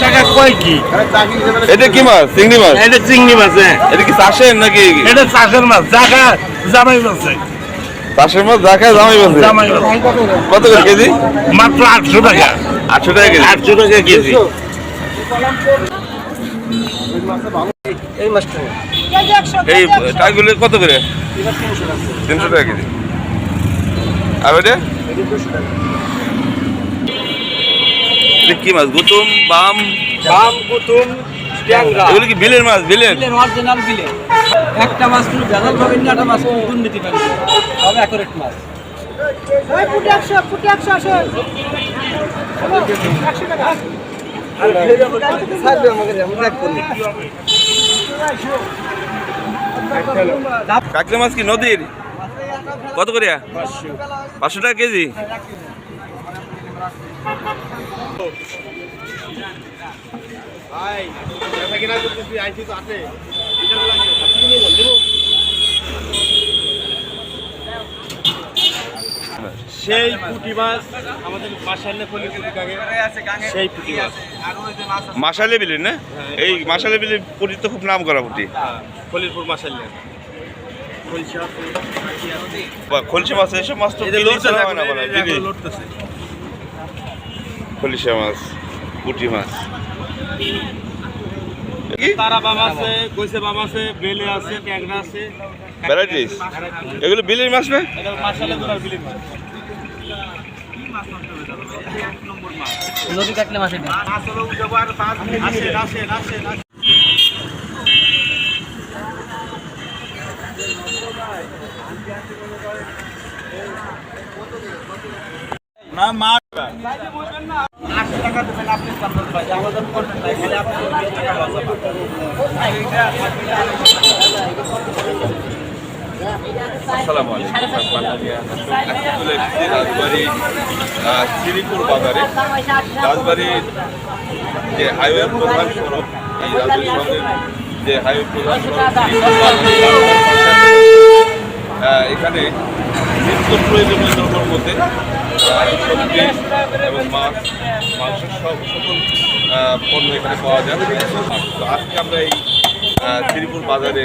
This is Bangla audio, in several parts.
টাকা কয় কি? এটা কি মাছ? চিংড়ি মাছ। এটা চিংড়ি মাছ। এটা কি চাষের নাকি? এটা চাষের মাছ। জায়গা জামাই বলছে। চাষের মাছ জায়গায় জামাই বলছে। জামাই কত করে কেজি? মাত্র 800 টাকা। 800 টাকা কেজি। 800 টাকা কেজি। এই টাইগুলো কত করে? 300 টাকা কেজি। আর ওইটা কি মাছ? গুতুম, বাম, গুতুম, ট্যাংরা। এগুলো কি বিলের মাছ? বিলের অরিজিনাল বিলে। একটা মাছ কোনো ভেজাল পাবেন না, একটা মাছ কোনো দুর্নীতি পাবেন না। সব অ্যাকুরেট মাছ। ফুটে 100 আসে। কাঁকড়া মাছ কি নদীর? কত করে? 500 টাকা কেজি। সেই পুঁটি মাছ আমাদের মাশাআল্লাহ ফলি পুঁটি কাকে সেই পুঁটি মাছ মাশালে বিলের না? এই মাশালে বিলের পুরি তো খুব নাম করা পুরি। ফলিরপুর মাশাআল্লাহ খলসা মাছ, এসব মাছ তো খলসা মাছ, পুঁটি মাছ, তারা বাম আছে, গৈছে বাম আছে, বেলে আছে, ট্যাংরা আছে, ভ্যারাইটিস। এগুলো বিলের মাছ না? এটা মাশাআল্লাহ দুলার বিলের মাছ। নদী কাটলে মাছ এটা। না মাছ আসসালামু আলাইকুম। রাজবাড়ী শ্রীপুর বাজারে, রাজবাড়ির যে হাইওয়ে প্রধান সড়ক, এই রাজবাড়ী শহরের যে হাইওয়ে প্রধান সড়ক, এখানে নিত্য প্রয়োজনীয় দ্রব্যের মধ্যে সবজি এবং মাছ, মাংসের সকল পণ্য এখানে পাওয়া যায়। তো আজকে আমরা এই শ্রীপুর বাজারে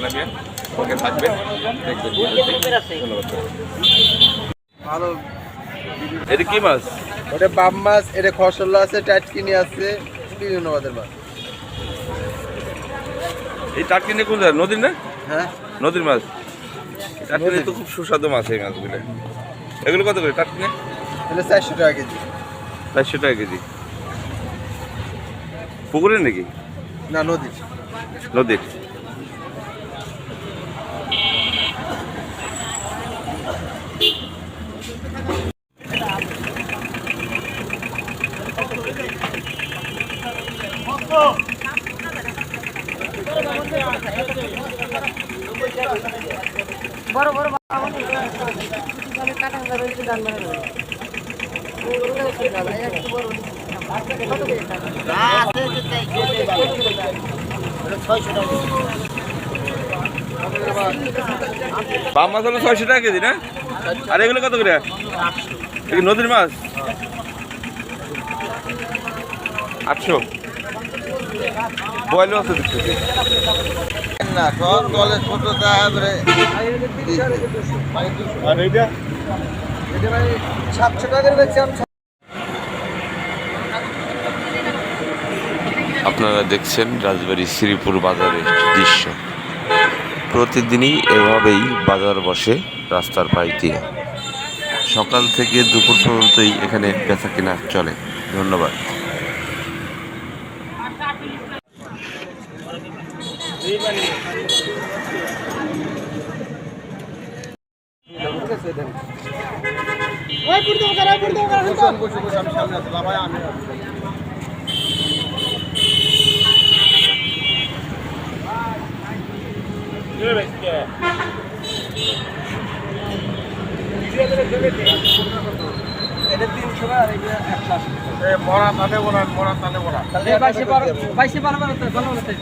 নামিয়ে ওকে থাকবেন, দেখবেন। ধন্যবাদ। এটা কি মাছ? ওটা বাম মাছ, এটা খসল্লা আছে, টাটকিনি আছে, বিভিন্ন মাছের মাছ। এই টাটকিনি কোন জায়গা? নদীর না? হ্যাঁ, নদীর মাছ। টাটকিনি তো খুব সুস্বাদু মাছ এই মাছগুলো। এগুলো কত করে টাটকিনি? এটা 400 টাকা কেজি। 400 টাকা কেজি। পুকুরের নাকি? না, নদীর। নদীর। বড় বড় কাটা রয়েছে দান মানে বাম মাছ হলো 600 টাকা কেজি না? আর এগুলো কত করে? নদীর মাছ 800। বয়লও আছে দেখতেছি। না, সব দলে ছোট তারপরে আর এইটা এটা ভাই 700 টাকার বেচছি। আপনারা দেখছেন রাজবাড়ী শ্রীপুর বাজারের দৃশ্য। প্রতিদিনই এভাবেই বাজার বসে রাস্তার পাশ দিয়ে। সকাল থেকে দুপুর পর্যন্তই এখানে বেচা কেনা চলে। ধন্যবাদ। এটা 300 আর এটা 180। মরা তালে বড়া, মরা তালে বড়া। বাইশে পারবে না তো ভালো হতে।